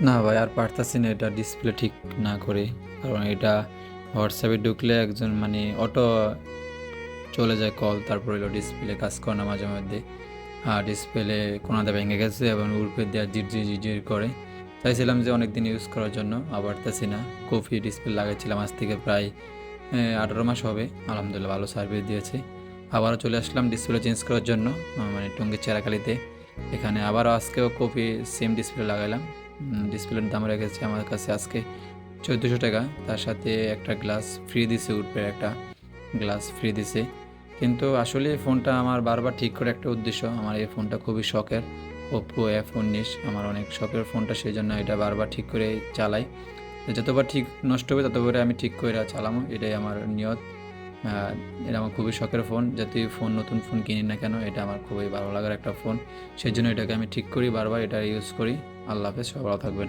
না ভাই, আর পারতাছি না এটা ডিসপ্লে ঠিক না করে। কারণ এটা হোয়াটসঅ্যাপে ঢুকলে একজন মানে অটো চলে যায় কল, তারপর হলো ডিসপ্লে কাজ করে না মাঝে মধ্যে। আর ডিসপ্লে কোনাতে ভেঙে গেছে এবং উপরে দেওয়া জিরজির জিরজির করে। চাইছিলাম যে অনেক দিন ইউজ করার জন্য, আবার পারতাছি না। কফি ডিসপ্লে লাগাইছিলাম আজ থেকে প্রায় 18 মাস হবে। আলহামদুলিল্লাহ ভালো সার্ভিস দিয়েছে। আবারও চলে আসলাম ডিসপ্লে চেঞ্জ করার জন্য, মানে টঙ্গীর চেরাখালীতে। এখানে আবারও আজকেও কপি সেম ডিসপ্লে লাগাইলাম। ডিসপ্লের দাম রেখেছে আমার কাছে আজকে 1400 টাকা। তার সাথে একটা গ্লাস ফ্রি দিছে, উঠবে একটা গ্লাস ফ্রি দিছে। কিন্তু আসলে ফোনটা আমার বারবার ঠিক করে একটা উদ্দেশ্য, আমার এই ফোনটা খুবই শখের। ওপ্পো F19 আমার অনেক শখের ফোনটা, সেই জন্য এটা বারবার ঠিক করে চালাই। যতবার ঠিক নষ্ট হবে ততবারে আমি ঠিক করে চালামো, এটাই আমার নিয়ত। এটা আমার খুবই শখের ফোন, যতই ফোন নতুন ফোন কিনি না কেন এটা আমার খুবই ভালো লাগার একটা ফোন। সেই জন্য এটাকে আমি ঠিক করি, বারবার এটা ইউজ করি। আল্লাহ হাফেজ, সবাই ভালো থাকবেন।